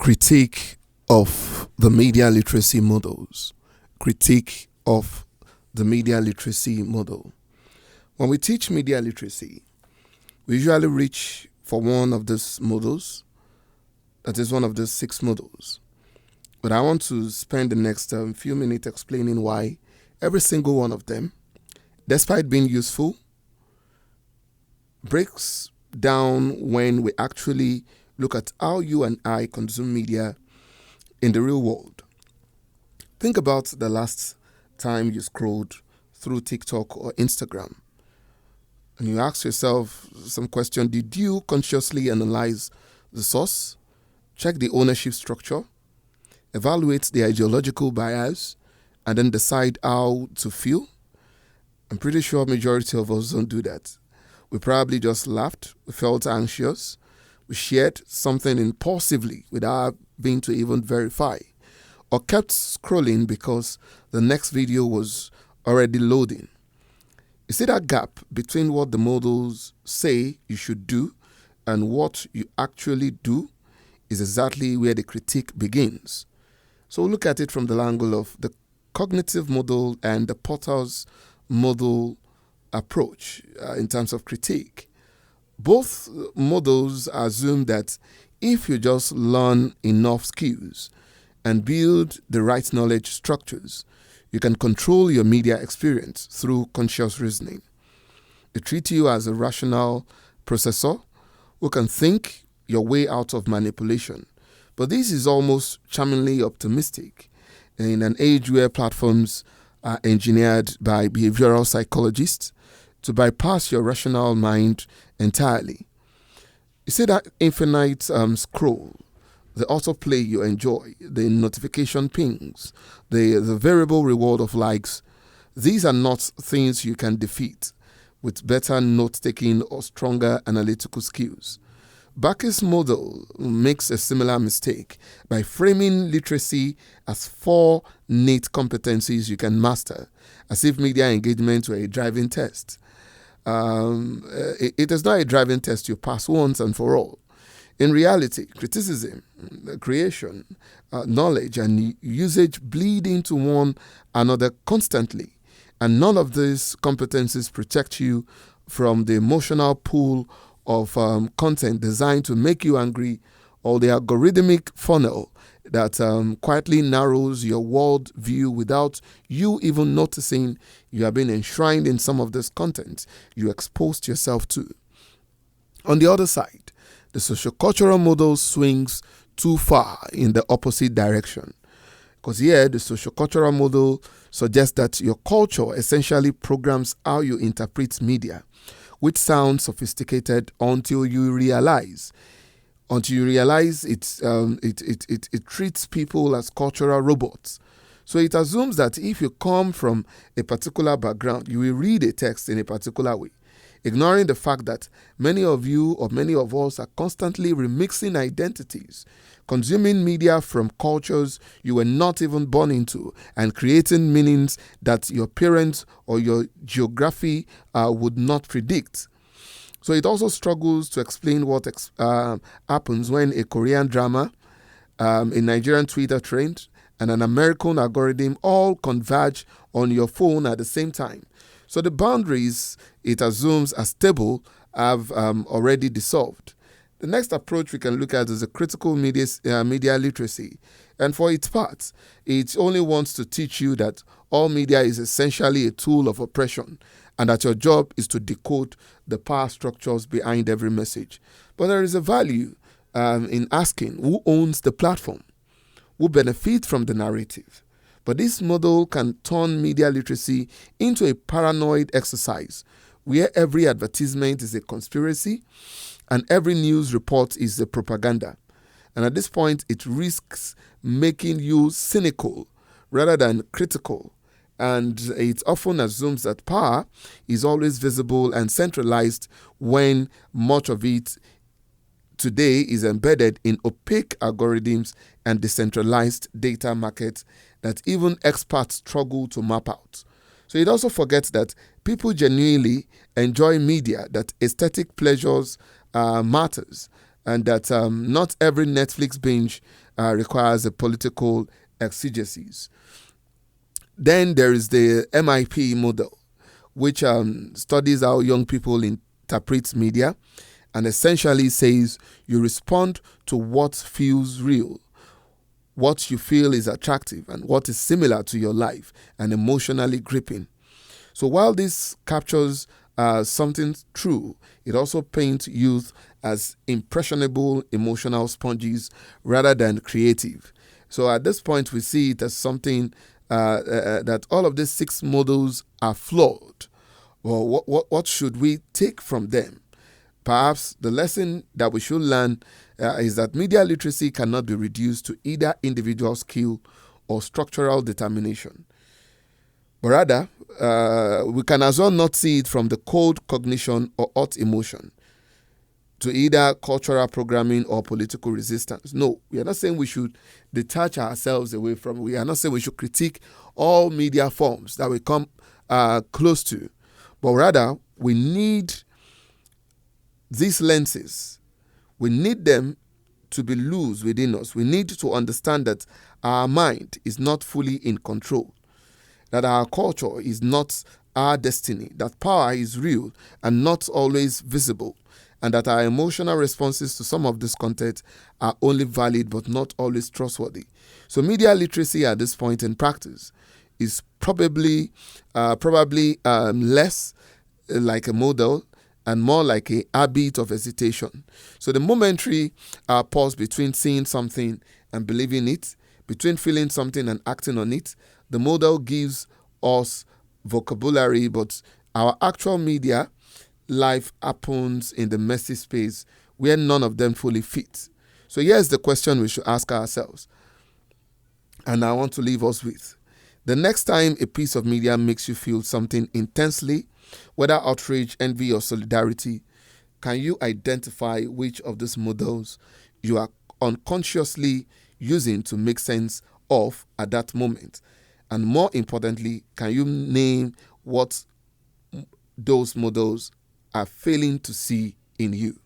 critique of the media literacy models. Critique of the media literacy model. When we teach media literacy, we usually reach for one of these models, that is one of the 6 models. But I want to spend the next few minutes explaining why every single one of them, despite being useful, breaks down when we actually look at how you and I consume media in the real world. Think about the last time you scrolled through TikTok or Instagram and you ask yourself some question. Did you consciously analyze the source, check the ownership structure, evaluate the ideological bias, and then decide how to feel? I'm pretty sure majority of us don't do that. We probably just laughed, we felt anxious, we shared something impulsively without being to even verify, or kept scrolling because the next video was already loading. You see that gap between what the models say you should do and what you actually do is exactly where the critique begins. So we'll look at it from the angle of the cognitive model and the Porter's model approach in terms of critique. Both models assume that if you just learn enough skills and build the right knowledge structures, you can control your media experience through conscious reasoning. They treat you as a rational processor who can think your way out of manipulation. But this is almost charmingly optimistic in an age where platforms are engineered by behavioral psychologists to bypass your rational mind entirely. You see that infinite scroll, the autoplay you enjoy, the notification pings, the variable reward of likes, these are not things you can defeat with better note-taking or stronger analytical skills. Bakke's model makes a similar mistake by framing literacy as 4 neat competencies you can master, as if media engagement were a driving test. It is not a driving test you pass once and for all. In reality, criticism, creation, knowledge, and usage bleed into one another constantly, and none of these competencies protect you from the emotional pool of content designed to make you angry, or the algorithmic funnel that quietly narrows your world view without you even noticing you have been enshrined in some of this content you exposed yourself to. On the other side, the sociocultural model swings too far in the opposite direction. Because here, the sociocultural model suggests that your culture essentially programs how you interpret media, which sounds sophisticated until you realize it treats people as cultural robots. So it assumes that if you come from a particular background, you will read a text in a particular way, ignoring the fact that many of you or many of us are constantly remixing identities, consuming media from cultures you were not even born into, and creating meanings that your parents or your geography would not predict. So it also struggles to explain what happens when a Korean drama, a Nigerian Twitter trend, and an American algorithm all converge on your phone at the same time. So the boundaries it assumes are stable have already dissolved. The next approach we can look at is a critical media literacy. And for its part, it only wants to teach you that all media is essentially a tool of oppression and that your job is to decode the power structures behind every message. But there is a value in asking who owns the platform, who benefits from the narrative. But this model can turn media literacy into a paranoid exercise where every advertisement is a conspiracy and every news report is a propaganda. And at this point, it risks making you cynical rather than critical. And it often assumes that power is always visible and centralized when much of it today is embedded in opaque algorithms and decentralized data markets that even experts struggle to map out. So it also forgets that people genuinely enjoy media, that aesthetic pleasures matters, and that not every Netflix binge requires a political exegesis. Then there is the MIP model, which studies how young people interpret media and essentially says you respond to what feels real, what you feel is attractive, and what is similar to your life and emotionally gripping. So while this captures something true, it also paints youth as impressionable emotional sponges rather than creative. So at this point, we see it as something that all of these 6 models are flawed. Well, what should we take from them? Perhaps the lesson that we should learn is that media literacy cannot be reduced to either individual skill or structural determination. But rather, we can as well not see it from the cold cognition or hot emotion to either cultural programming or political resistance. No, we are not saying we should detach ourselves away from. We are not saying we should critique all media forms that we come close to. But rather, we need these lenses. We need them to be loose within us. We need to understand that our mind is not fully in control, that our culture is not our destiny, that power is real and not always visible, and that our emotional responses to some of this content are only valid but not always trustworthy. So media literacy at this point in practice is probably less like a model and more like a habit of hesitation. So the momentary pause between seeing something and believing it, between feeling something and acting on it, the model gives us vocabulary, but our actual media life happens in the messy space where none of them fully fit. So here's the question we should ask ourselves, and I want to leave us with. The next time a piece of media makes you feel something intensely, whether outrage, envy, or solidarity, can you identify which of these models you are unconsciously using to make sense of at that moment? And more importantly, can you name what those models are failing to see in you?